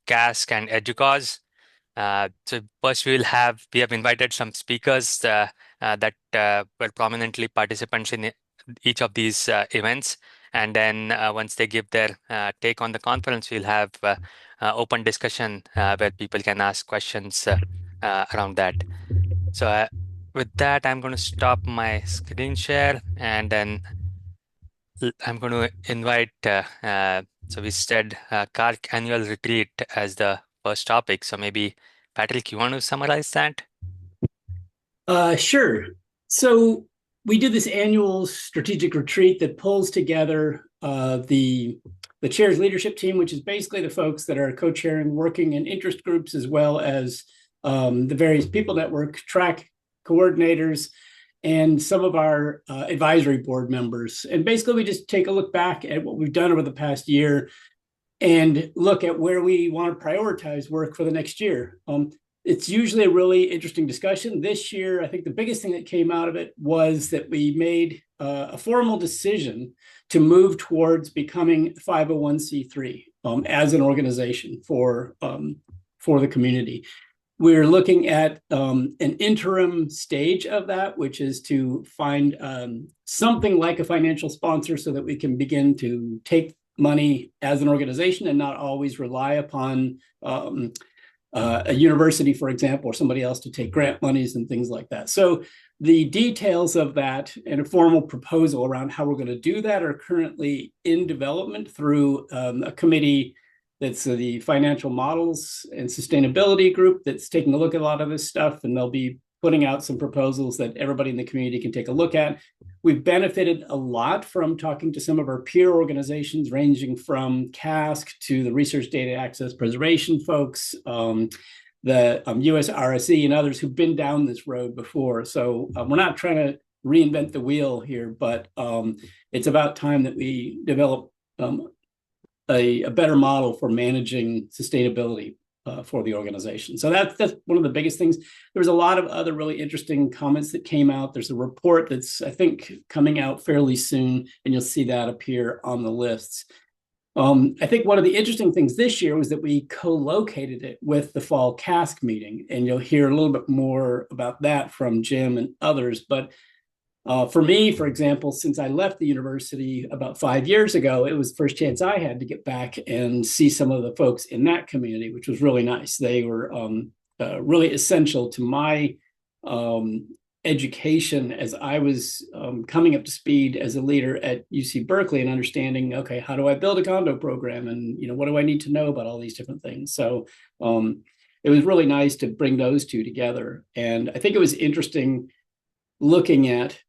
CASC and EDUCAUSE. So first we have invited some speakers that were prominently participants in each of these events. And then once they give their take on the conference, we'll have open discussion where people can ask questions around that. So with that, I'm going to stop my screen share and then I'm going to invite, so we said CARC Annual Retreat as the first topic. So maybe, Patrick, you want to summarize that? Sure. So we do this annual strategic retreat that pulls together the chair's leadership team, which is basically the folks that are co-chairing, working in interest groups, as well as the various people network, track coordinators, and some of our advisory board members. And basically, we just take a look back at what we've done over the past year and look at where we want to prioritize work for the next year. It's usually a really interesting discussion. This year, I think the biggest thing that came out of it was that we made a formal decision to move towards becoming 501c3 as an organization for the community. We're looking at an interim stage of that, which is to find something like a financial sponsor so that we can begin to take money as an organization and not always rely upon a university, for example, or somebody else to take grant monies and things like that. So the details of that and a formal proposal around how we're going to do that are currently in development through a committee that's the Financial Models and Sustainability Group that's taking a look at a lot of this stuff, and they'll be putting out some proposals that everybody in the community can take a look at. We've benefited a lot from talking to some of our peer organizations, ranging from CASC to the Research Data Access Preservation folks, the US RSE and others who've been down this road before. So we're not trying to reinvent the wheel here, but it's about time that we develop a better model for managing sustainability for the organization. So that's one of the biggest things. There was a lot of other really interesting comments that came out. There's a report that's, I think, coming out fairly soon, and you'll see that appear on the lists. I think one of the interesting things this year was that we co-located it with the fall CASC meeting, and you'll hear a little bit more about that from Jim and others. But for me, for example, since I left the university about 5 years ago, it was the first chance I had to get back and see some of the folks in that community, which was really nice. They were really essential to my education as I was coming up to speed as a leader at UC Berkeley and understanding, okay, how do I build a condo program? And, what do I need to know about all these different things? So it was really nice to bring those two together. And I think it was interesting looking at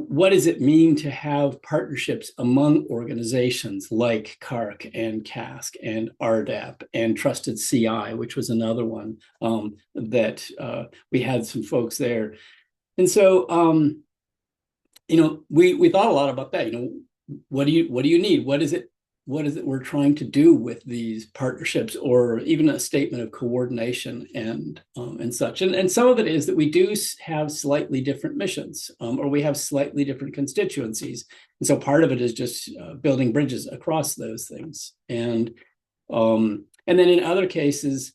what does it mean to have partnerships among organizations like CARC and CASC and RDAP and Trusted CI, which was another one that we had some folks there. And so, we thought a lot about that. What do you need? What is it we're trying to do with these partnerships, or even a statement of coordination and such? And some of it is that we do have slightly different missions, or we have slightly different constituencies. And so part of it is just building bridges across those things. And then in other cases,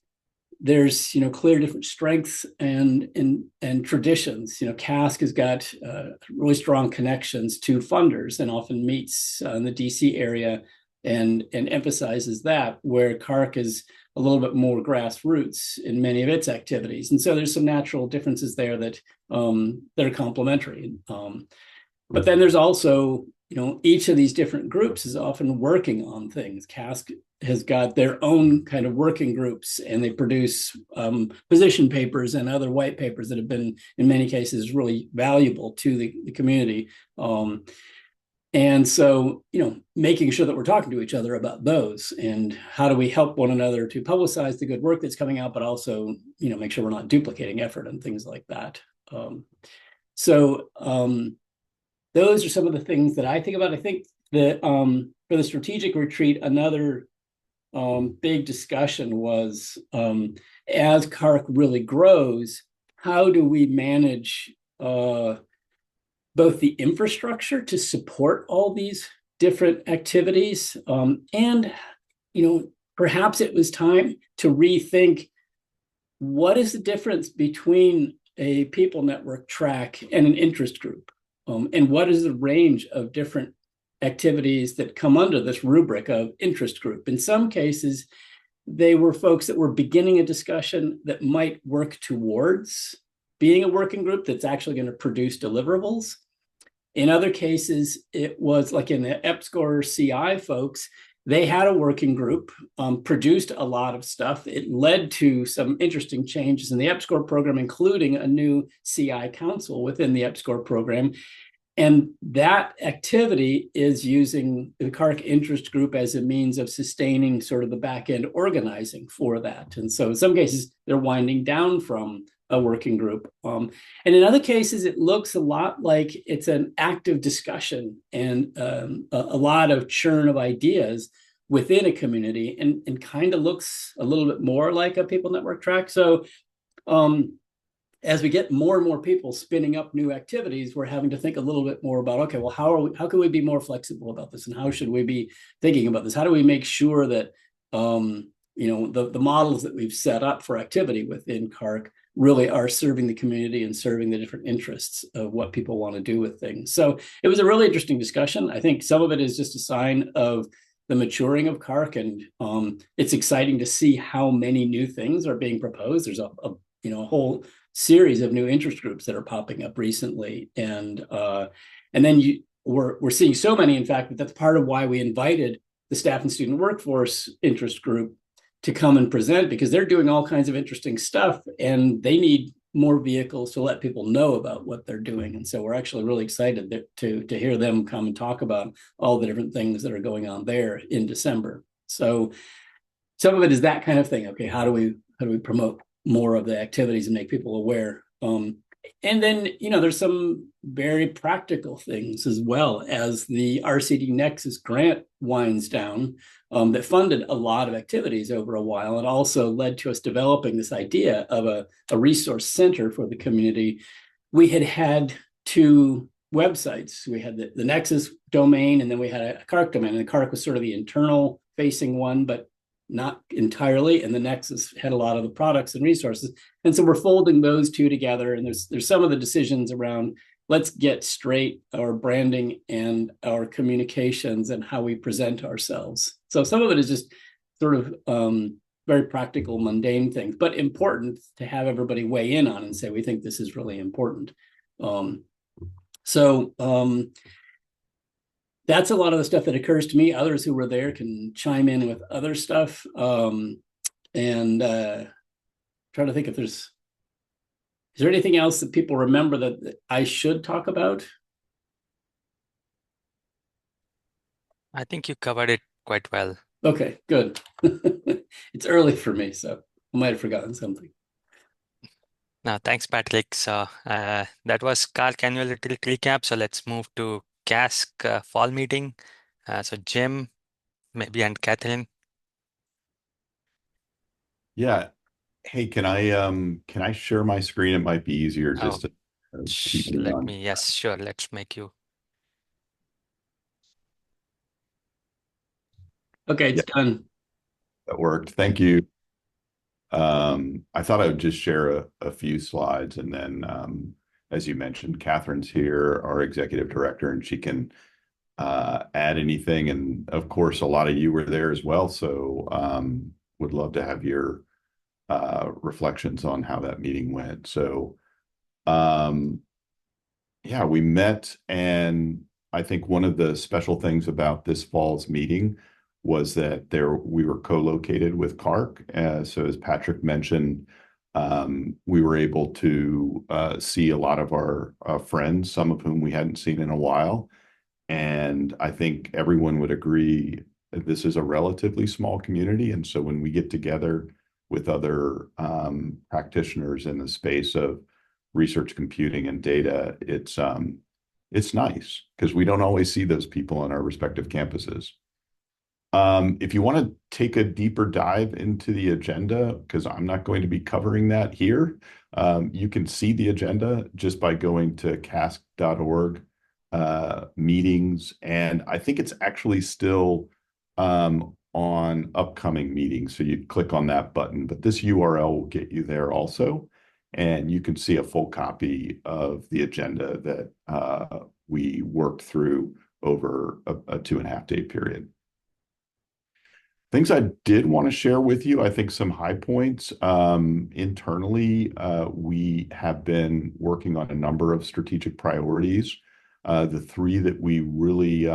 there's clear different strengths and traditions. CASC has got really strong connections to funders and often meets in the DC area and emphasizes that, where CARC is a little bit more grassroots in many of its activities. And so there's some natural differences there that are complementary. But then there's also, each of these different groups is often working on things. CASC has got their own kind of working groups, and they produce position papers and other white papers that have been, in many cases, really valuable to the community. And so, making sure that we're talking to each other about those and how do we help one another to publicize the good work that's coming out, but also, make sure we're not duplicating effort and things like that. So those are some of the things that I think about. I think that for the strategic retreat, another big discussion was as CARC really grows, how do we manage both the infrastructure to support all these different activities and perhaps it was time to rethink what is the difference between a people network track and an interest group, and what is the range of different activities that come under this rubric of interest group. In some cases, they were folks that were beginning a discussion that might work towards being a working group that's actually going to produce deliverables. In other cases, it was like in the EPSCoR CI folks, they had a working group, produced a lot of stuff. It led to some interesting changes in the EPSCoR program, including a new CI council within the EPSCoR program. And that activity is using the CARC interest group as a means of sustaining sort of the back end organizing for that. And so in some cases, they're winding down from a working group. And in other cases, it looks a lot like it's an active discussion and a lot of churn of ideas within a community, and kind of looks a little bit more like a people network track. So as we get more and more people spinning up new activities, we're having to think a little bit more about, okay, well, how can we be more flexible about this, and how should we be thinking about this? How do we make sure that the models that we've set up for activity within CARC really are serving the community and serving the different interests of what people want to do with things? So it was a really interesting discussion. I think some of it is just a sign of the maturing of CARC, and it's exciting to see how many new things are being proposed. There's a whole series of new interest groups that are popping up recently, and then we're seeing so many, in fact, that that's part of why we invited the staff and student workforce interest group to come and present, because they're doing all kinds of interesting stuff and they need more vehicles to let people know about what they're doing. And so we're actually really excited to hear them come and talk about all the different things that are going on there in December. So some of it is that kind of thing. Okay, how do we promote more of the activities and make people aware? And then, there's some very practical things as well, as the RCD Nexus grant winds down, that funded a lot of activities over a while, and also led to us developing this idea of a resource center for the community. We had two websites. We had the Nexus domain, and then we had a CARC domain. And the CARC was sort of the internal facing one, but not entirely, and the Nexus had a lot of the products and resources. And so we're folding those two together, and there's some of the decisions around, let's get straight our branding and our communications and how we present ourselves. So some of it is just sort of very practical, mundane things, but important to have everybody weigh in on and say, we think this is really important. That's a lot of the stuff that occurs to me. Others who were there can chime in with other stuff. And try to think if is there anything else that people remember that I should talk about? I think you covered it quite well. Okay, good. It's early for me, so I might have forgotten something. Now, thanks, Patrick. So that was CARC Annual Retreat recap. So let's move to CASC fall meeting. So Jim, maybe, and Catherine. Yeah. Hey, can I share my screen? It might be easier just to keep me on. Yes, sure. Let's make you. Okay, it's done. That worked. Thank you. I thought I would just share a few slides, and then, as you mentioned, Catherine's here, our executive director, and she can add anything. And of course, a lot of you were there as well, so would love to have your reflections on how that meeting went. So, yeah, we met, and I think one of the special things about this fall's meeting was that we were co-located with CARC. So as Patrick mentioned, we were able to see a lot of our friends, some of whom we hadn't seen in a while. And I think everyone would agree that this is a relatively small community. And so when we get together with other practitioners in the space of research computing and data, it's nice because we don't always see those people on our respective campuses. If you want to take a deeper dive into the agenda, because I'm not going to be covering that here, you can see the agenda just by going to casc.org meetings. And I think it's actually still on upcoming meetings. So you click on that button, but this URL will get you there also. And you can see a full copy of the agenda that we worked through over a 2.5-day period. Things I did want to share with you, I think some high points. Internally, we have been working on a number of strategic priorities. The 3 that we really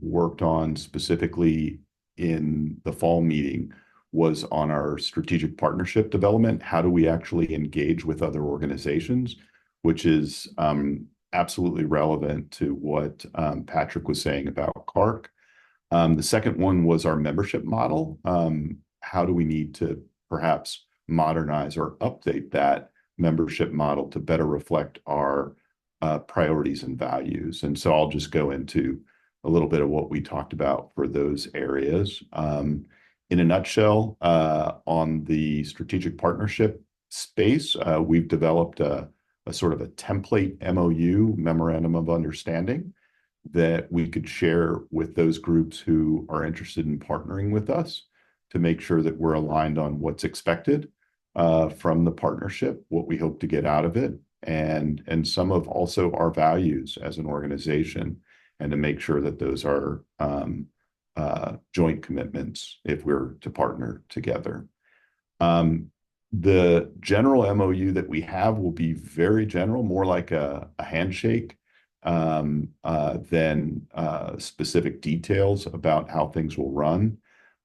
worked on specifically in the fall meeting was on our strategic partnership development. How do we actually engage with other organizations, which is absolutely relevant to what Patrick was saying about CARC. The second one was our membership model. How do we need to perhaps modernize or update that membership model to better reflect our priorities and values? And so I'll just go into a little bit of what we talked about for those areas. In a nutshell, on the strategic partnership space, we've developed a sort of a template MOU, Memorandum of Understanding, that we could share with those groups who are interested in partnering with us to make sure that we're aligned on what's expected from the partnership, what we hope to get out of it, and some of also our values as an organization, and to make sure that those are joint commitments if we're to partner together. The general MOU that we have will be very general, more like a handshake than specific details about how things will run.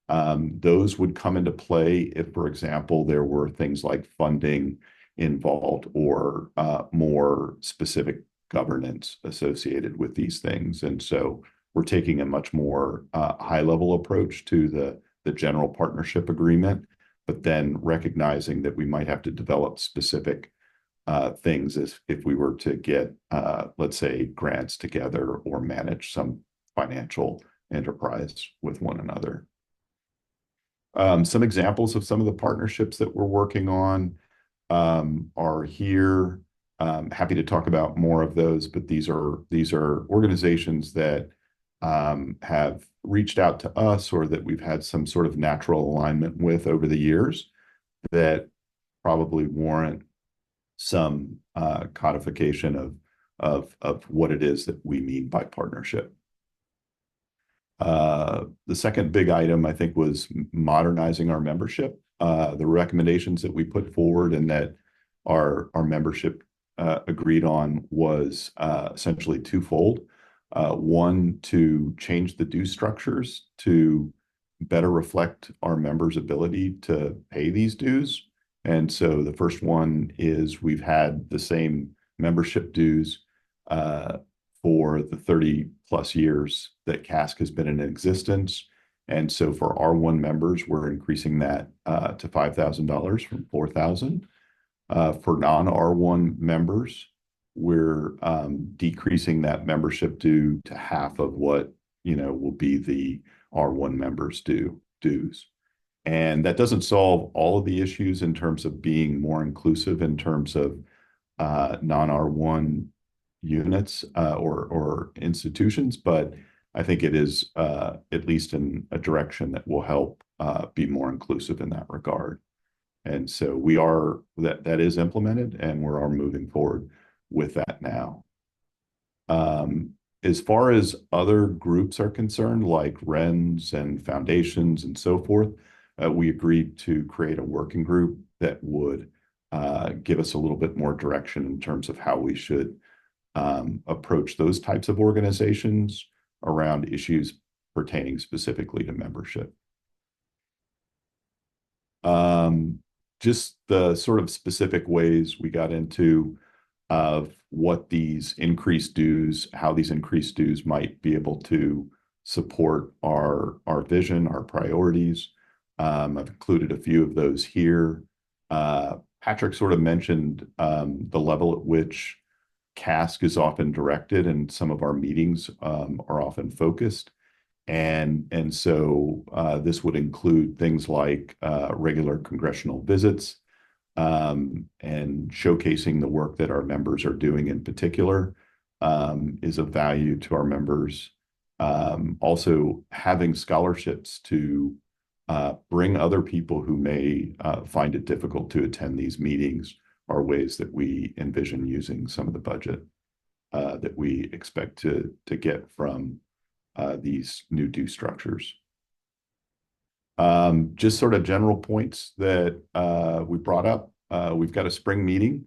Those would come into play if, for example, there were things like funding involved or more specific governance associated with these things. And so we're taking a much more high-level approach to the general partnership agreement, but then recognizing that we might have to develop specific things if we were to get, let's say, grants together or manage some financial enterprise with one another. Some examples of some of the partnerships that we're working on are here. Happy to talk about more of those, but these are organizations that have reached out to us or that we've had some sort of natural alignment with over the years that probably warrant some codification of what it is that we mean by partnership. The second big item, I think, was modernizing our membership. The recommendations that we put forward and that our membership agreed on was essentially twofold. One, to change the due structures to better reflect our members' ability to pay these dues. And so the first one is we've had the same membership dues for the 30+ years that CASC has been in existence. And so for R1 members, we're increasing that to $5,000 from $4,000. For non-R1 members, we're decreasing that membership due to half of what will be the R1 members dues. And that doesn't solve all of the issues in terms of being more inclusive in terms of non-R1 units or institutions, but I think it is at least in a direction that will help be more inclusive in that regard. And so that is implemented, and we are moving forward with that now. As far as other groups are concerned, like RENs and foundations and so forth, we agreed to create a working group that would give us a little bit more direction in terms of how we should approach those types of organizations around issues pertaining specifically to membership. Just the sort of specific ways we got into of what these increased dues, how these increased dues might be able to support our vision, our priorities. I've included a few of those here. Patrick sort of mentioned the level at which CASC is often directed, and some of our meetings are often focused. And so this would include things like regular congressional visits and showcasing the work that our members are doing in particular is of value to our members. Also, having scholarships to bring other people who may find it difficult to attend these meetings are ways that we envision using some of the budget that we expect to get from these new due structures. Just sort of general points that we brought up. We've got a spring meeting,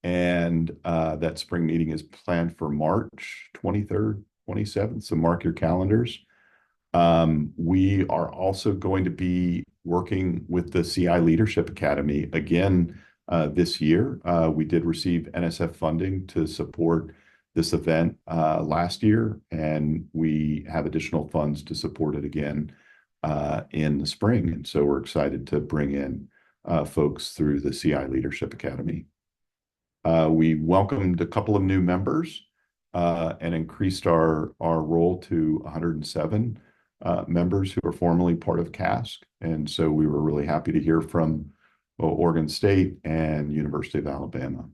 and that spring meeting is planned for March 23rd, 27th, so mark your calendars. We are also going to be working with the CI Leadership Academy again this year. We did receive NSF funding to support this event last year, and we have additional funds to support it again in the spring. And so we're excited to bring in folks through the CI Leadership Academy. We welcomed a couple of new members and increased our roll to 107 members who are formerly part of CASC. And so we were really happy to hear from Oregon State and University of Alabama.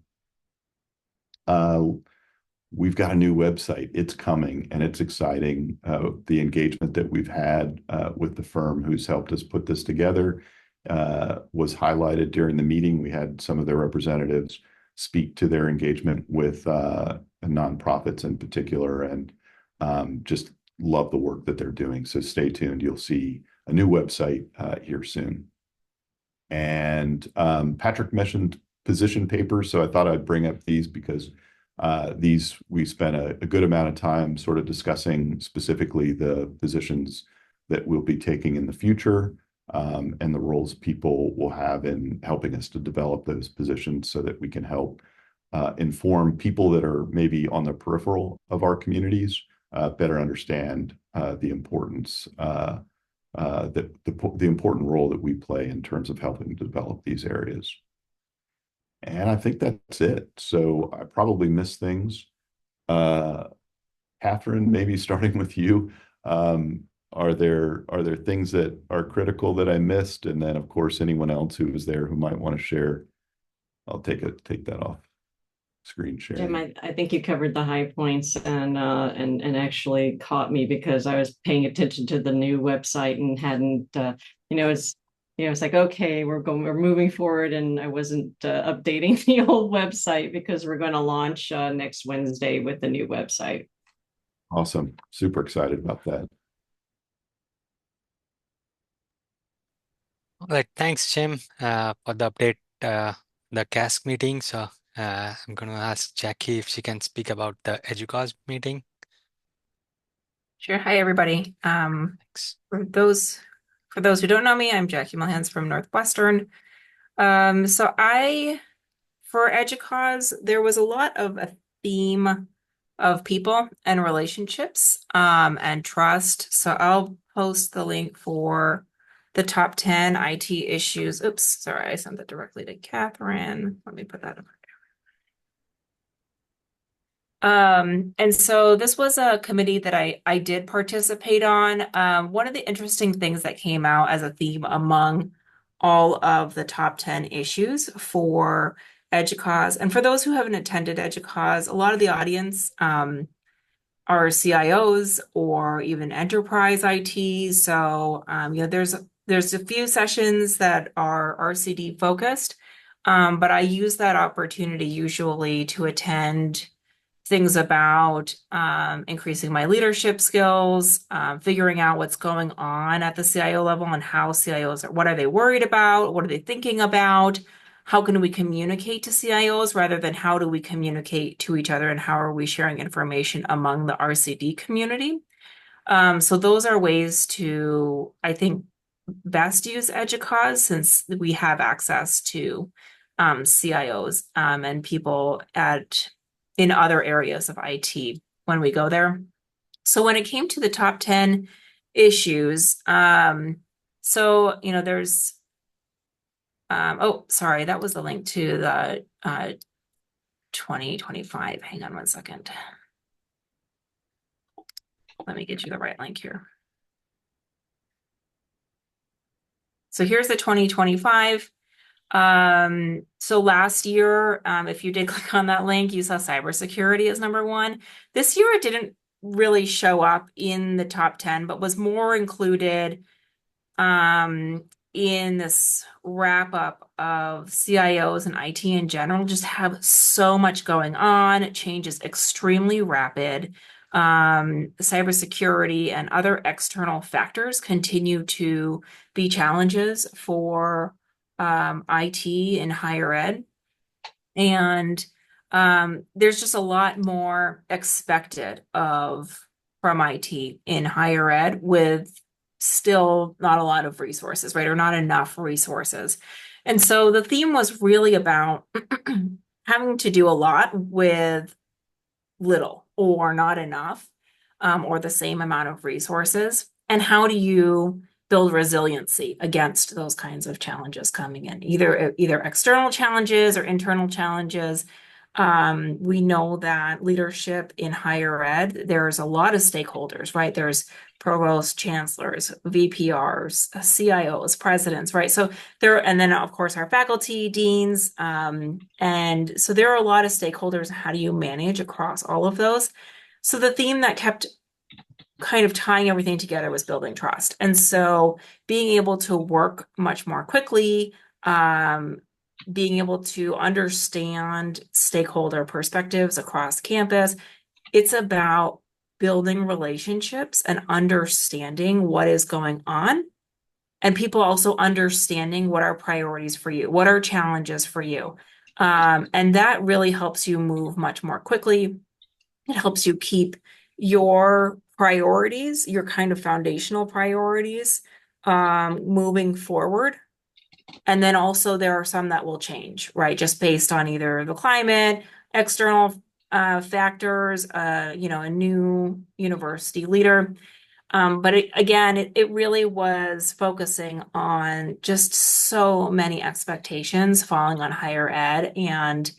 We've got a new website. It's coming, and it's exciting. The engagement that we've had with the firm who's helped us put this together was highlighted during the meeting. We had some of their representatives speak to their engagement with nonprofits in particular, and just love the work that they're doing. So stay tuned. You'll see a new website here soon. And Patrick mentioned position papers, so I thought I'd bring up these because these we spent a good amount of time sort of discussing specifically the positions that we'll be taking in the future, and the roles people will have in helping us to develop those positions so that we can help inform people that are maybe on the peripheral of our communities better understand the importance the important role that we play in terms of helping to develop these areas. And I think that's it. So I probably missed things. Catherine, maybe starting with you, are there things that are critical that I missed? And then, of course, anyone else who was there who might want to share, I'll take that off screen sharing. Jim, I think you covered the high points and actually caught me because I was paying attention to the new website and hadn't it's like, okay, we're moving forward, and I wasn't updating the old website because we're going to launch next Wednesday with the new website. Awesome. Super excited about that. All right, thanks, Jim, for the update, the CASC meeting. So I'm going to ask Jackie if she can speak about the EDUCAUSE meeting. Sure. Hi, everybody. Thanks. For those who don't know me, I'm Jackie Mulhans from Northwestern. For EDUCAUSE, there was a lot of a theme of people and relationships and trust. So I'll post the link for the top 10 IT issues. Oops, sorry, I sent that directly to Catherine. Let me put that up. And so this was a committee that I did participate on. One of the interesting things that came out as a theme among all of the top 10 issues for EDUCAUSE, and for those who haven't attended EDUCAUSE, a lot of the audience are CIOs or even enterprise IT. So there's a few sessions that are RCD focused, but I use that opportunity usually to attend things about increasing my leadership skills, figuring out what's going on at the CIO level and how CIOs what are they worried about? What are they thinking about? How can we communicate to CIOs rather than how do we communicate to each other, and how are we sharing information among the RCD community? So those are ways to, I think, best use EDUCAUSE since we have access to CIOs and people in other areas of IT when we go there. So when it came to the top 10 issues, there's, sorry, that was the link to the 2025. Hang on one second. Let me get you the right link here. So here's the 2025. So last year, if you did click on that link, you saw cybersecurity as number 1. This year, it didn't really show up in the top 10, but was more included in this wrap up of CIOs and IT in general just have so much going on. Change is extremely rapid. Cybersecurity and other external factors continue to be challenges for IT in higher ed. And there's just a lot more expected from IT in higher ed with still not a lot of resources, right? Or not enough resources. And so the theme was really about having to do a lot with little or not enough, or the same amount of resources. And how do you build resiliency against those kinds of challenges coming in, either external challenges or internal challenges? We know that leadership in higher ed, there's a lot of stakeholders, right? There's provosts, chancellors, VPRs, CIOs, presidents, right? So and then of course our faculty, deans, and so there are a lot of stakeholders. How do you manage across all of those? So the theme that kept kind of tying everything together was building trust. And so being able to work much more quickly, being able to understand stakeholder perspectives across campus. It's about building relationships and understanding what is going on, and people also understanding what are priorities for you, what are challenges for you. And that really helps you move much more quickly. It helps you keep your priorities, your kind of foundational priorities, moving forward. And then also there are some that will change, right? Just based on either the climate, external factors, a new university leader. But it really was focusing on just so many expectations falling on higher ed. And,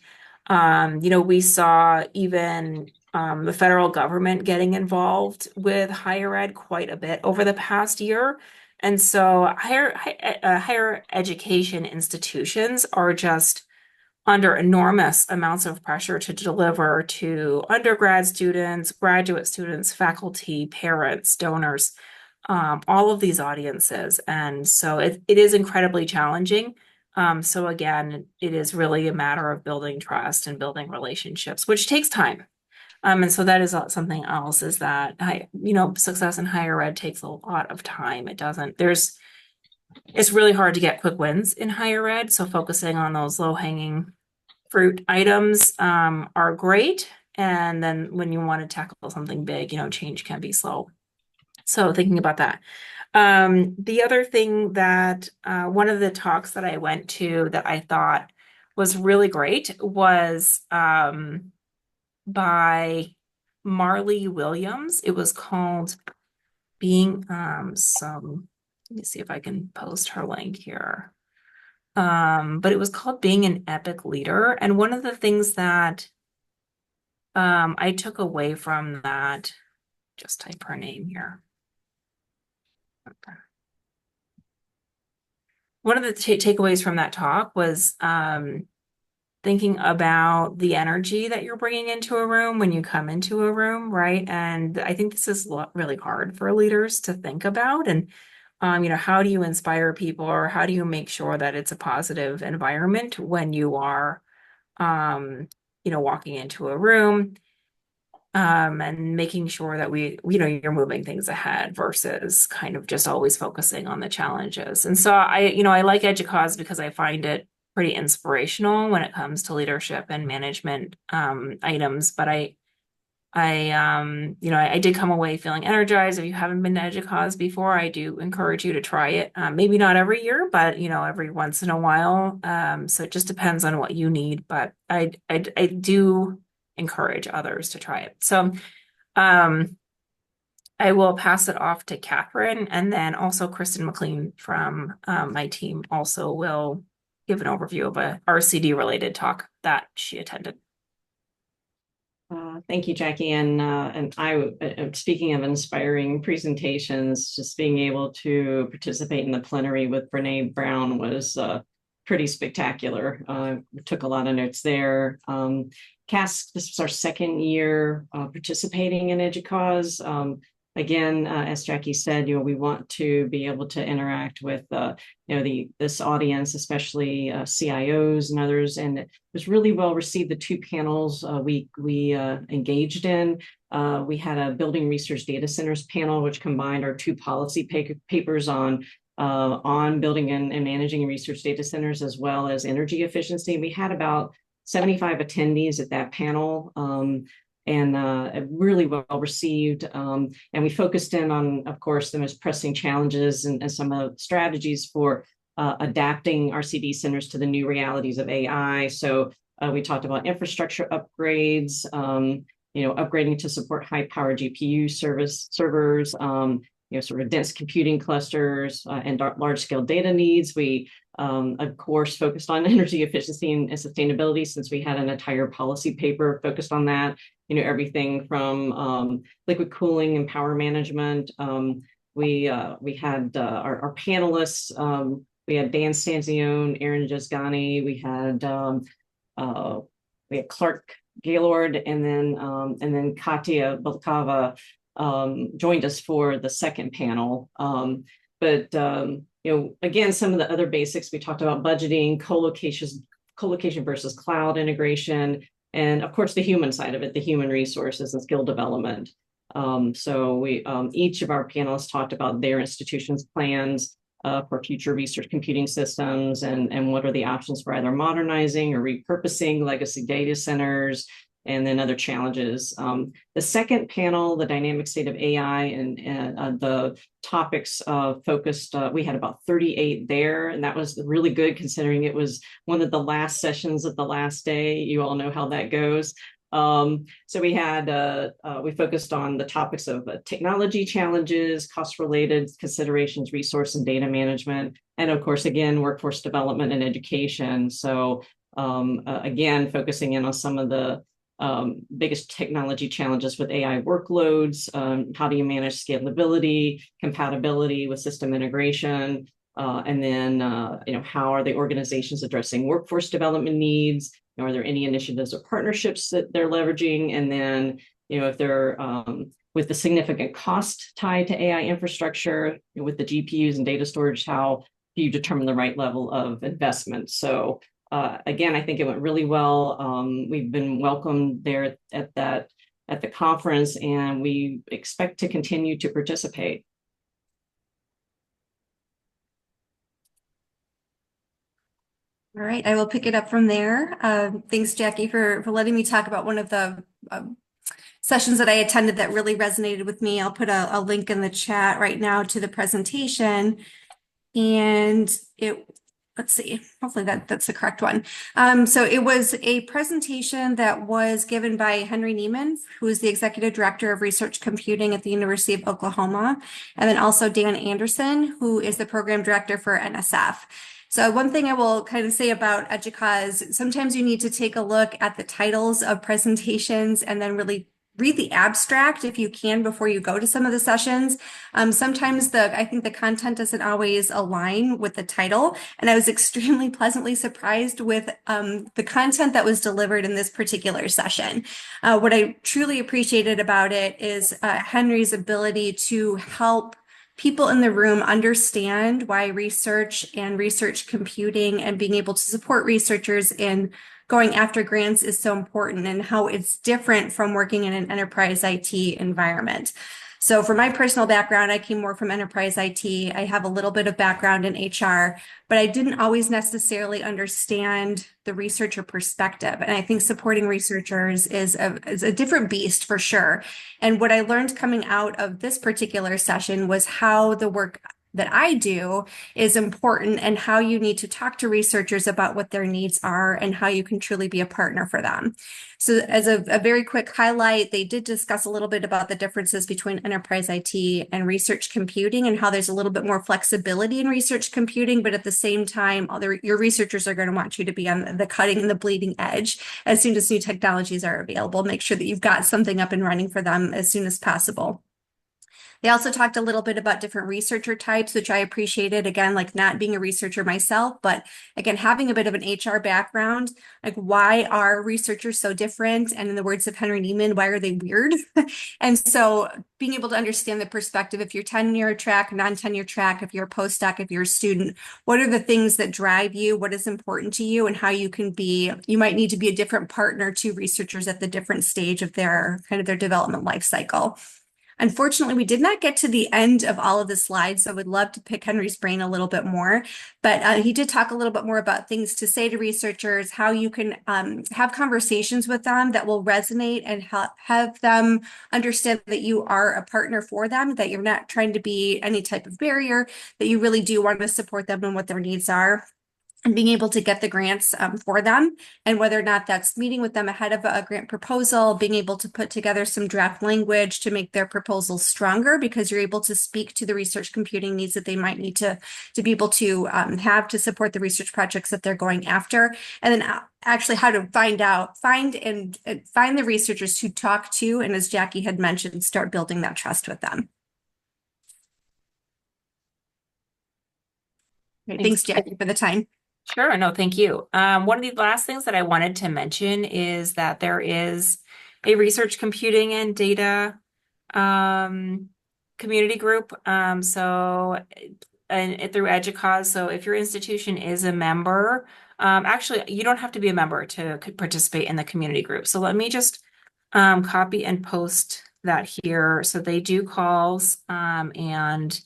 we saw even the federal government getting involved with higher ed quite a bit over the past year. And so higher education institutions are just under enormous amounts of pressure to deliver to undergrad students, graduate students, faculty, parents, donors, all of these audiences. And so it is incredibly challenging. So again, it is really a matter of building trust and building relationships, which takes time. And so that is something else, is that success in higher ed takes a lot of time. It's really hard to get quick wins in higher ed. So focusing on those low-hanging fruit items are great. And then when you want to tackle something big, change can be slow. So thinking about that. The other thing that one of the talks that I went to that I thought was really great was by Marley Williams. It was called Being let me see if I can post her link here. But it was called Being an Epic Leader. And one of the things that I took away from that, just type her name here. Okay. One of the takeaways from that talk was thinking about the energy that you're bringing into a room when you come into a room, right? And I think this is really hard for leaders to think about. And, how do you inspire people, or how do you make sure that it's a positive environment when you are, walking into a room, and making sure that you're moving things ahead versus kind of just always focusing on the challenges. And so I like EDUCAUSE because I find it pretty inspirational when it comes to leadership and management items. But I did come away feeling energized. If you haven't been to EDUCAUSE before, I do encourage you to try it. Maybe not every year, but every once in a while. So it just depends on what you need. But I do encourage others to try it. So I will pass it off to Catherine, and then also Kristen McLean from my team also will give an overview of a RCD related talk that she attended. Thank you, Jackie. And I, speaking of inspiring presentations, just being able to participate in the plenary with Brene Brown was pretty spectacular. Took a lot of notes there. CASC, this was our second year participating in EDUCAUSE. again, as Jackie said, we want to be able to interact with, this audience, especially CIOs and others. And it was really well received. The two panels we engaged in. We had a building research data centers panel, which combined our two policy papers on building and managing research data centers, as well as energy efficiency. We had about 75 attendees at that panel, and really well received. And we focused in on, of course, the most pressing challenges and some of the strategies for adapting RCD centers to the new realities of AI. So we talked about infrastructure upgrades, upgrading to support high-power GPU servers, sort of dense computing clusters and large-scale data needs. We, of course, focused on energy efficiency and sustainability, since we had an entire policy paper focused on that. Everything from liquid cooling and power management. We had our panelists. We had Dan Stanzione, Aaron Jasgani. We had Clark Gaylord, and then Katya Balkava joined us for the second panel. But again, some of the other basics we talked about: budgeting, co-location versus cloud integration, and of course the human side of it, the human resources and skill development. So we each of our panelists talked about their institution's plans for future research computing systems, and what are the options for either modernizing or repurposing legacy data centers, and then other challenges. The second panel, the dynamic state of AI, and the topics focused, we had about 38 there, and that was really good considering it was one of the last sessions of the last day. You all know how that goes. So we focused on the topics of technology challenges, cost-related considerations, resource and data management, and of course, again, workforce development and education. So again, focusing in on some of the biggest technology challenges with AI workloads. How do you manage scalability, compatibility with system integration, and then how are the organizations addressing workforce development needs? Are there any initiatives or partnerships that they're leveraging? And then if they're with the significant cost tied to AI infrastructure, with the GPUs and data storage, how do you determine the right level of investment? So again, I think it went really well. We've been welcomed there at the conference, and we expect to continue to participate. All right, I will pick it up from there. Thanks, Jackie, for letting me talk about one of the sessions that I attended that really resonated with me. I'll put a link in the chat right now to the presentation, and let's see, hopefully that's the correct one. So it was a presentation that was given by Henry Neiman, who is the Executive Director of Research Computing at the University of Oklahoma, and then also Dan Anderson, who is the Program Director for NSF. So one thing I will kind of say about EDUCAUSE, sometimes you need to take a look at the titles of presentations and then really read the abstract if you can before you go to some of the sessions. Sometimes I think the content doesn't always align with the title, and I was extremely pleasantly surprised with the content that was delivered in this particular session. What I truly appreciated about it is Henry's ability to help people in the room understand why research and research computing and being able to support researchers in going after grants is so important, and how it's different from working in an enterprise IT environment. So for my personal background, I came more from enterprise IT. I have a little bit of background in HR, but I didn't always necessarily understand the researcher perspective. And I think supporting researchers is a different beast for sure. And what I learned coming out of this particular session was how the work that I do is important, and how you need to talk to researchers about what their needs are and how you can truly be a partner for them. So as a very quick highlight, they did discuss a little bit about the differences between enterprise IT and research computing, and how there's a little bit more flexibility in research computing, but at the same time, your researchers are going to want you to be on the cutting and the bleeding edge as soon as new technologies are available. Make sure that you've got something up and running for them as soon as possible. They also talked a little bit about different researcher types, which I appreciated. Again, like not being a researcher myself, but again, having a bit of an HR background, like why are researchers so different? And in the words of Henry Neiman, why are they weird? And so being able to understand the perspective, if you're tenure track, non-tenure track, if you're a postdoc, if you're a student, what are the things that drive you? What is important to you, and how you can be, you might need to be a different partner to researchers at the different stage of their kind of their development life cycle. Unfortunately, we did not get to the end of all of the slides, so I would love to pick Henry's brain a little bit more. But he did talk a little bit more about things to say to researchers, how you can have conversations with them that will resonate and have them understand that you are a partner for them, that you're not trying to be any type of barrier, that you really do want to support them and what their needs are, and being able to get the grants for them, and whether or not that's meeting with them ahead of a grant proposal, being able to put together some draft language to make their proposals stronger, because you're able to speak to the research computing needs that they might need to be able to have to support the research projects that they're going after. And then actually how to find the researchers to talk to, and as Jackie had mentioned, start building that trust with them. Great. Thanks, Jackie, for the time. Sure, no, thank you. One of the last things that I wanted to mention is that there is a research computing and data community group. And through EDUCAUSE. So if your institution is a member, actually, you don't have to be a member to participate in the community group. So let me just copy and post that here. So they do calls and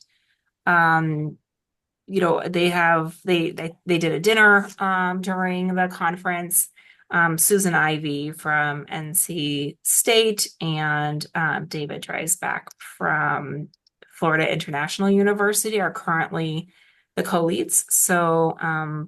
they did a dinner during the conference. Susan Ivey from NC State and David Dreisbach from Florida International University are currently the co-leads. So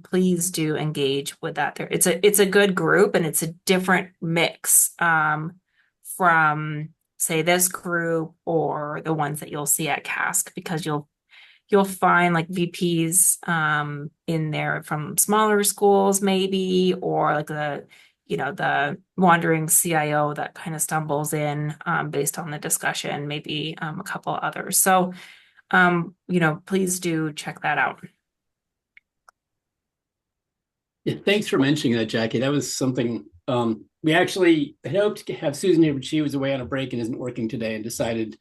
please do engage with that. It's a good group, and it's a different mix from, say, this group or the ones that you'll see at CASC, because you'll find like VPs in there from smaller schools maybe, or like the wandering CIO that kind of stumbles in based on the discussion, maybe a couple others. So, please do check that out. Yeah, thanks for mentioning that, Jackie. That was something we actually had hoped to have Susan here, but she was away on a break and isn't working today, and decided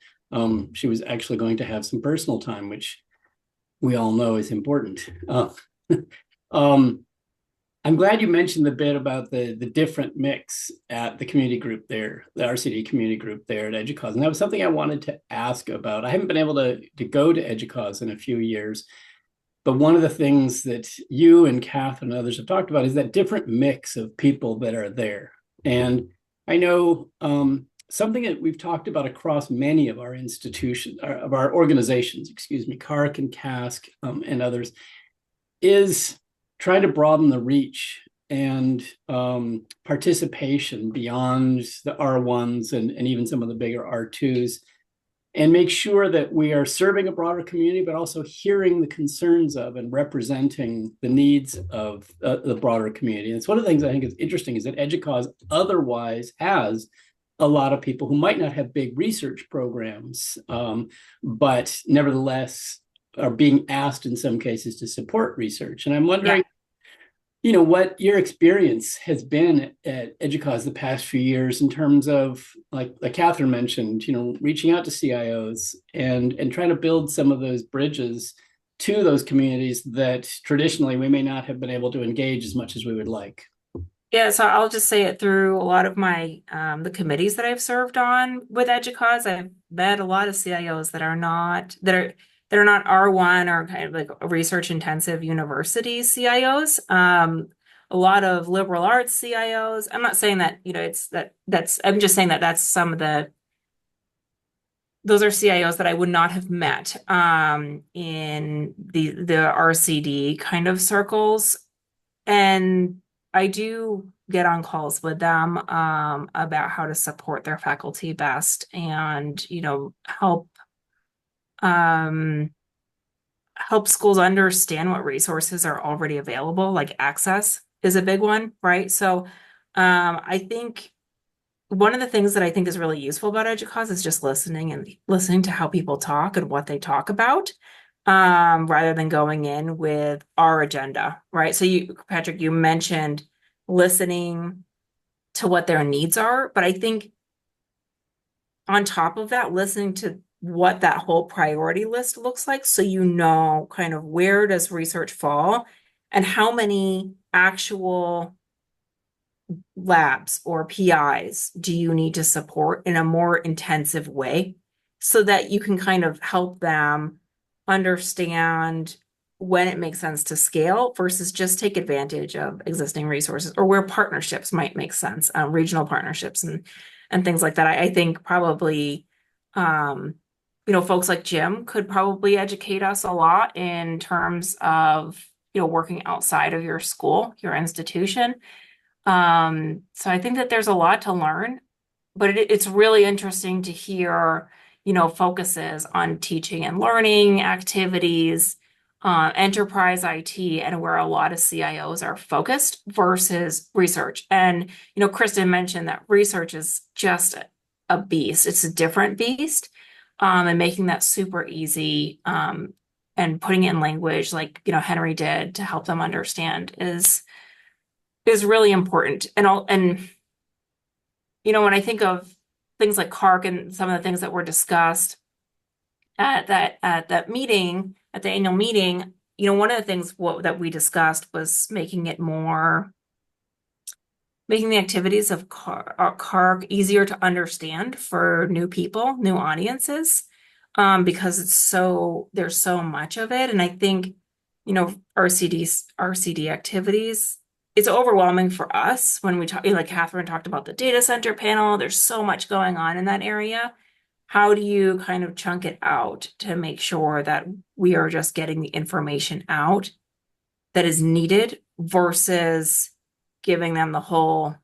she was actually going to have some personal time, which we all know is important. I'm glad you mentioned the bit about the different mix at the community group there, the RCD community group there at EDUCAUSE. And that was something I wanted to ask about. I haven't been able to go to EDUCAUSE in a few years, but one of the things that you and Kath and others have talked about is that different mix of people that are there. And I know something that we've talked about across many of our institutions, of our organizations, CARC and CASC and others, is trying to broaden the reach and participation beyond the R1s and even some of the bigger R2s, and make sure that we are serving a broader community, but also hearing the concerns of and representing the needs of the broader community. And it's one of the things I think is interesting is that EDUCAUSE otherwise has a lot of people who might not have big research programs, but nevertheless are being asked in some cases to support research. And I'm wondering, what your experience has been at EDUCAUSE the past few years in terms of, like Catherine mentioned, reaching out to CIOs and trying to build some of those bridges to those communities that traditionally we may not have been able to engage as much as we would like. Yeah, so I'll just say it through a lot of my the committees that I've served on with EDUCAUSE. I've met a lot of CIOs that are not R1 or kind of like research intensive university CIOs. A lot of liberal arts CIOs. I'm not saying that I'm just saying that that's some of those are CIOs that I would not have met in the RCD kind of circles, and I do get on calls with them about how to support their faculty best, and help schools understand what resources are already available. Like access is a big one, right? So I think one of the things that I think is really useful about EDUCAUSE is just listening to how people talk and what they talk about, rather than going in with our agenda, right? So Patrick, you mentioned listening to what their needs are, but I think on top of that, listening to what that whole priority list looks like, so you know kind of where does research fall and how many actual labs or PIs do you need to support in a more intensive way so that you can kind of help them understand when it makes sense to scale versus just take advantage of existing resources, or where partnerships might make sense, regional partnerships and things like that. I think probably folks like Jim could probably educate us a lot in terms of working outside of your school, your institution. So I think that there's a lot to learn, but it's really interesting to hear, focuses on teaching and learning activities, enterprise IT, and where a lot of CIOs are focused versus research. And, Kristen mentioned that research is just a beast. It's a different beast. And making that super easy, and putting it in language like, Henry did to help them understand is really important. And when I think of things like CARC and some of the things that were discussed at that meeting, at the annual meeting, one of the things that we discussed was making the activities of CARC easier to understand for new people, new audiences, because there's so much of it. And I think, RCD activities, it's overwhelming for us when we talk, like Catherine talked about the data center panel. There's so much going on in that area. How do you kind of chunk it out to make sure that we are just getting the information out that is needed versus giving them the whole,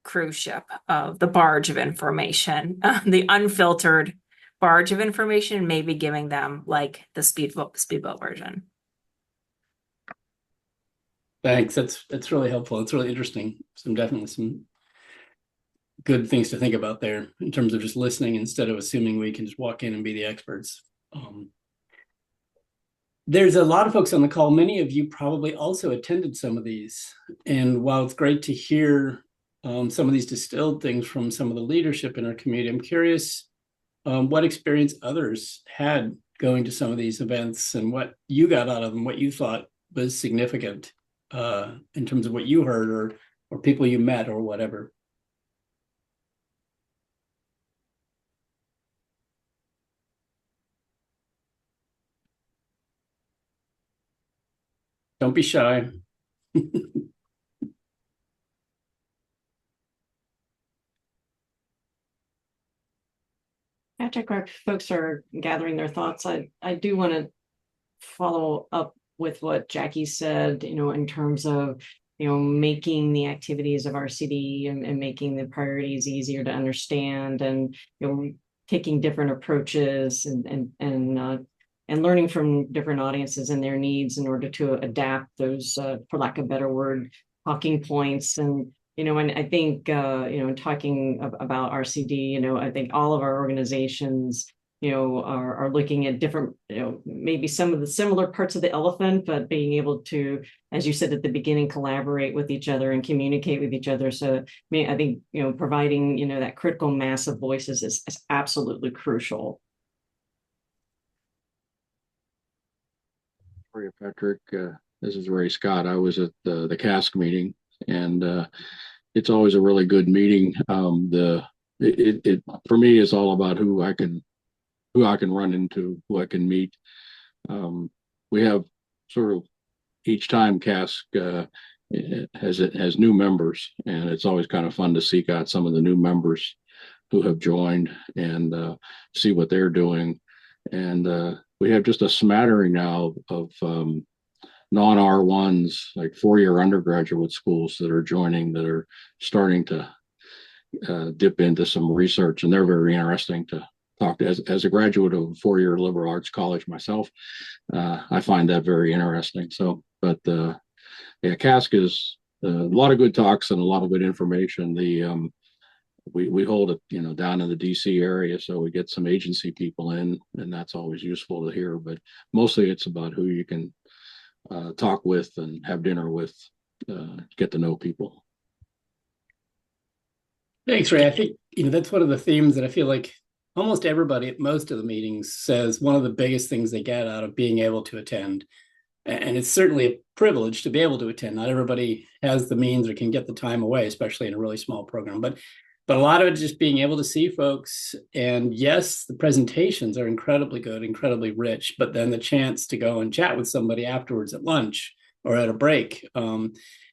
cruise ship of the barge of information, the unfiltered barge of information, maybe giving them like the speedboat version. Thanks. That's really helpful. It's really interesting. Definitely some good things to think about there in terms of just listening instead of assuming we can just walk in and be the experts. There's a lot of folks on the call. Many of you probably also attended some of these. And while it's great to hear some of these distilled things from some of the leadership in our community, I'm curious what experience others had going to some of these events and what you got out of them, what you thought was significant in terms of what you heard or people you met or whatever. Don't be shy. Patrick, our folks are gathering their thoughts. I do want to follow up with what Jackie said, in terms of, making the activities of RCD and making the priorities easier to understand, and, taking different approaches and learning from different audiences and their needs in order to adapt those, for lack of a better word, talking points. And and I think, talking about RCD, I think all of our organizations, are looking at different, maybe some of the similar parts of the elephant, but being able to, as you said at the beginning, collaborate with each other and communicate with each other. So, I think, providing, that critical mass of voices is absolutely crucial. For you, Patrick. This is Ray Scott. I was at the CASC meeting, and it's always a really good meeting. It for me is all about who I can run into, who I can meet. We have sort of each time CASC has new members, and it's always kind of fun to seek out some of the new members who have joined and see what they're doing. And we have just a smattering now of non-R1s, like four-year undergraduate schools that are joining, that are starting to dip into some research, and they're very interesting to talk to. As a graduate of a four-year liberal arts college myself, I find that very interesting. So, but yeah, CASC a lot of good talks and a lot of good information. We hold it, down in the DC area, so we get some agency people in, and that's always useful to hear. But mostly it's about who you can talk with and have dinner with, get to know people. Thanks, Ray. I think that's one of the themes that I feel like almost everybody at most of the meetings says one of the biggest things they get out of being able to attend. And it's certainly a privilege to be able to attend. Not everybody has the means or can get the time away, especially in a really small program. But a lot of it is just being able to see folks. And yes, the presentations are incredibly good, incredibly rich, but then the chance to go and chat with somebody afterwards at lunch or at a break,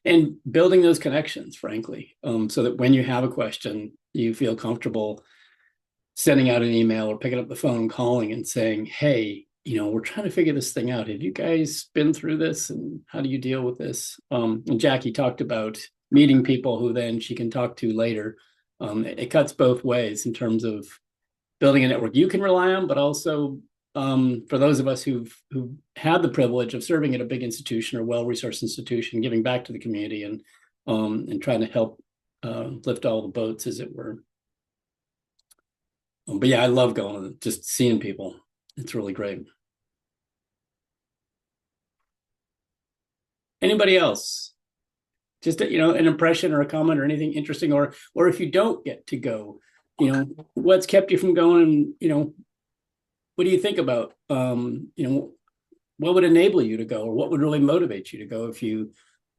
and building those connections, frankly, so that when you have a question, you feel comfortable sending out an email or picking up the phone and calling and saying, hey, we're trying to figure this thing out. Have you guys been through this, and how do you deal with this? And Jackie talked about meeting people who then she can talk to later. It cuts both ways in terms of building a network you can rely on, but also for those of us who've had the privilege of serving at a big institution or well-resourced institution, giving back to the community and trying to help lift all the boats, as it were. But yeah, I love going and just seeing people. It's really great. Anybody else? Just an impression or a comment or anything interesting, or if you don't get to go, what's kept you from going, and what do you think about what would enable you to go, or what would really motivate you to go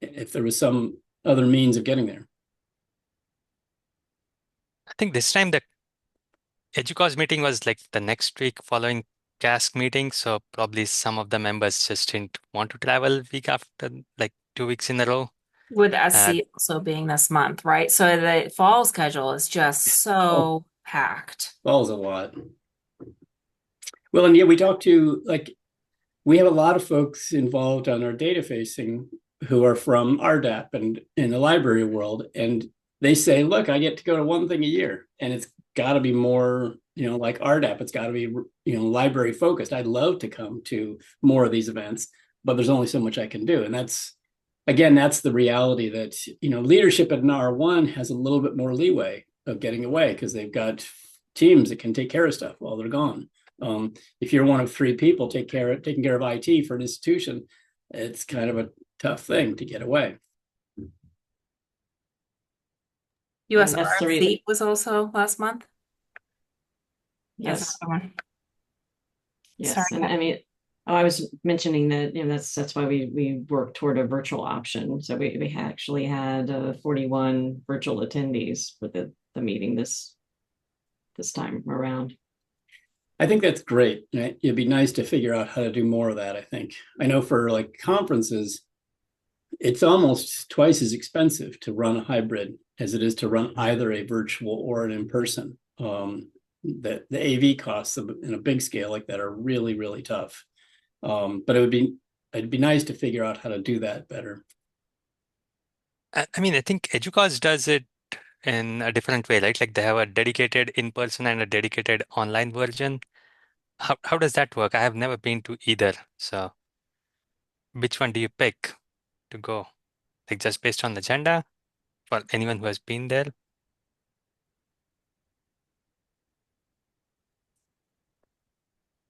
if there was some other means of getting there? I think this time the EDUCAUSE meeting was like the next week following CASC meeting, so probably some of the members just didn't want to travel week after, like 2 weeks in a row. With SC also being this month, right? So the fall schedule is just so packed. Fall's a lot. Well, and yeah, we talked to, we have a lot of folks involved on our data facing who are from RDAP and in the library world, and they say, look, I get to go to one thing a year, and it's got to be more, like RDAP, it's got to be, library focused. I'd love to come to more of these events, but there's only so much I can do. And that's the reality that, leadership at an R1 has a little bit more leeway of getting away because they've got teams that can take care of stuff while they're gone. If you're one of 3 people taking care of IT for an institution, it's kind of a tough thing to get away. USRC was also last month. Yes. Yes. Sorry. And I mean, I was mentioning that, that's why we worked toward a virtual option. So we actually had 41 virtual attendees for the meeting this time around. I think that's great. It'd be nice to figure out how to do more of that, I think. I know for conferences, it's almost twice as expensive to run a hybrid as it is to run either a virtual or an in-person. The AV costs in a big scale like that are really, really tough. But it'd be nice to figure out how to do that better. I mean, I think EDUCAUSE does it in a different way, right? Like they have a dedicated in-person and a dedicated online version. How does that work? I have never been to either. So which one do you pick to go? Like just based on the agenda for anyone who has been there?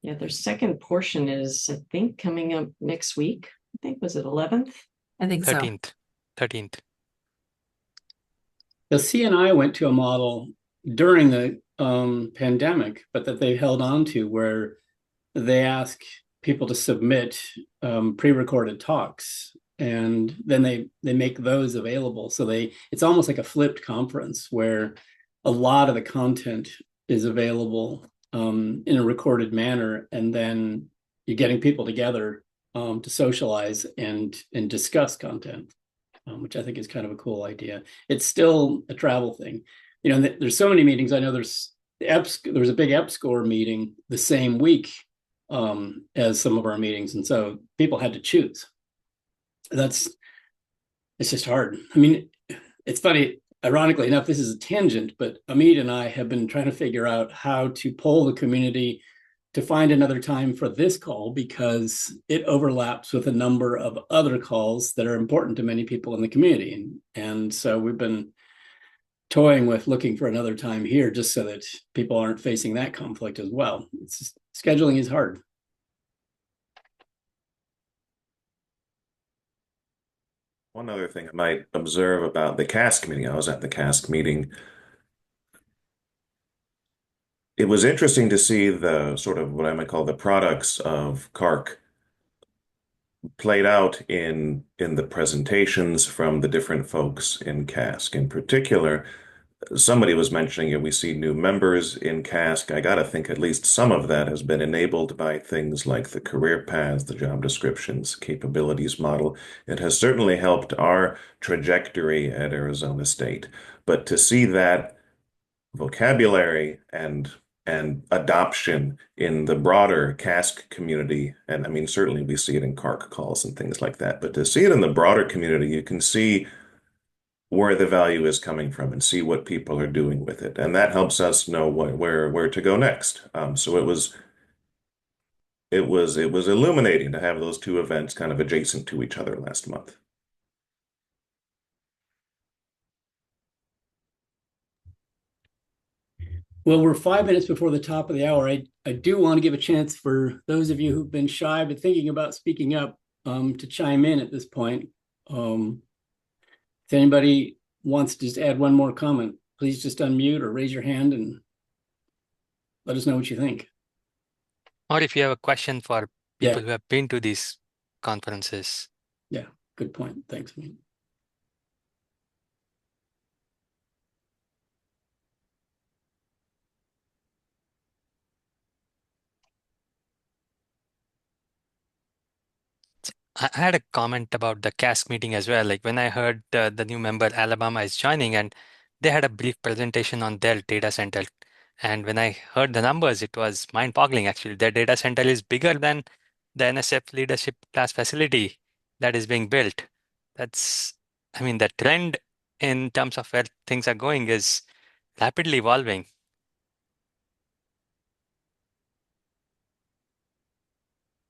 Yeah, their second portion is, I think, coming up next week. I think, was it 11th? I think so. 13th. The CNI went to a model during the pandemic, but that they held on to, where they ask people to submit pre-recorded talks, and then they make those available. So it's almost like a flipped conference where a lot of the content is available in a recorded manner, and then you're getting people together to socialize and discuss content, which I think is kind of a cool idea. It's still a travel thing. There's so many meetings. I know there was a big EPSCoR meeting the same week as some of our meetings, and so people had to choose. It's just hard. I mean, it's funny. Ironically enough, this is a tangent, but Amit and I have been trying to figure out how to poll the community to find another time for this call because it overlaps with a number of other calls that are important to many people in the community. And so we've been toying with looking for another time here just so that people aren't facing that conflict as well. Scheduling is hard. One other thing I might observe about the CASC meeting, I was at the CASC meeting. It was interesting to see the sort of what I might call the products of CARC played out in the presentations from the different folks in CASC. In particular, somebody was mentioning it, we see new members in CASC. I got to think at least some of that has been enabled by things like the career paths, the job descriptions, capabilities model. It has certainly helped our trajectory at Arizona State. But to see that vocabulary and adoption in the broader CASC community, and I mean, certainly we see it in CARC calls and things like that, but to see it in the broader community, you can see where the value is coming from and see what people are doing with it. And that helps us know where to go next. So it was illuminating to have those two events kind of adjacent to each other last month. Well, we're 5 minutes before the top of the hour. I do want to give a chance for those of you who've been shy but thinking about speaking up to chime in at this point. If anybody wants to just add one more comment, please just unmute or raise your hand and let us know what you think. Or if you have a question for people Yeah. who have been to these conferences. Yeah, good point. Thanks. I had a comment about the CASC meeting as well. Like when I heard the new member Alabama is joining and they had a brief presentation on their data center. And when I heard the numbers, it was mind-boggling actually. Their data center is bigger than the NSF leadership class facility that is being built. I mean, the trend in terms of where things are going is rapidly evolving.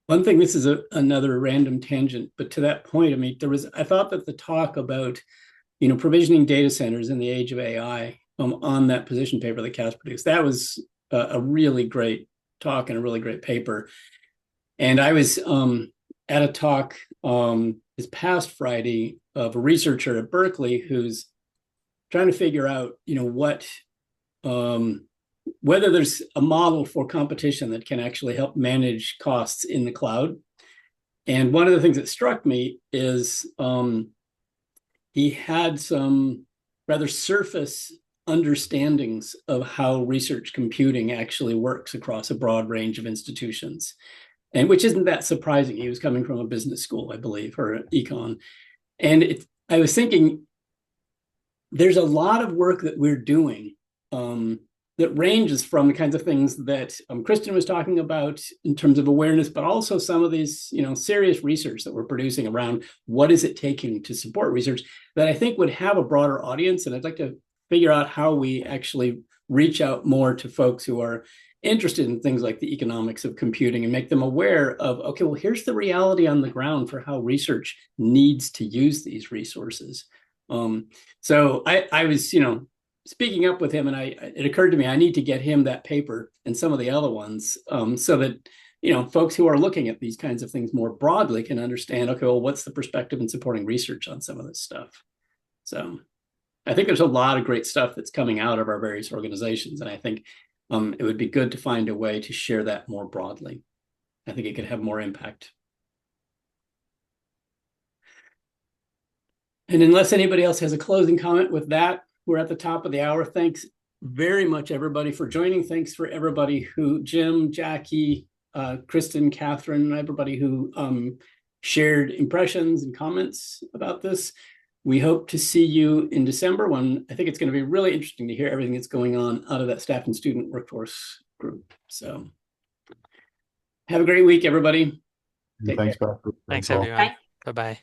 One thing, this is another random tangent, but to that point, I mean, I thought that the talk about, provisioning data centers in the age of AI on that position paper that CASC produced, that was a really great talk and a really great paper. And I was at a talk this past Friday of a researcher at Berkeley who's trying to figure out, whether there's a model for competition that can actually help manage costs in the cloud. And one of the things that struck me is he had some rather surface understandings of how research computing actually works across a broad range of institutions, and which isn't that surprising. He was coming from a business school, I believe, or econ. And I was thinking, there's a lot of work that we're doing that ranges from the kinds of things that Kristen was talking about in terms of awareness, but also some of these, serious research that we're producing around what is it taking to support research that I think would have a broader audience. And I'd like to figure out how we actually reach out more to folks who are interested in things like the economics of computing and make them aware of, okay, well, here's the reality on the ground for how research needs to use these resources. So I was, speaking up with him, and it occurred to me I need to get him that paper and some of the other ones so that folks who are looking at these kinds of things more broadly can understand, okay, well, what's the perspective in supporting research on some of this stuff? So I think there's a lot of great stuff that's coming out of our various organizations, and I think it would be good to find a way to share that more broadly. I think it could have more impact. And unless anybody else has a closing comment with that, we're at the top of the hour. Thanks very much, everybody, for joining. Thanks for everybody Jim, Jackie, Kristen, Catherine, everybody who shared impressions and comments about this. We hope to see you in December when I think it's going to be really interesting to hear everything that's going on out of that staff and student workforce group. So have a great week, everybody. Thanks, Patrick. Thanks, all. everyone. Bye-bye.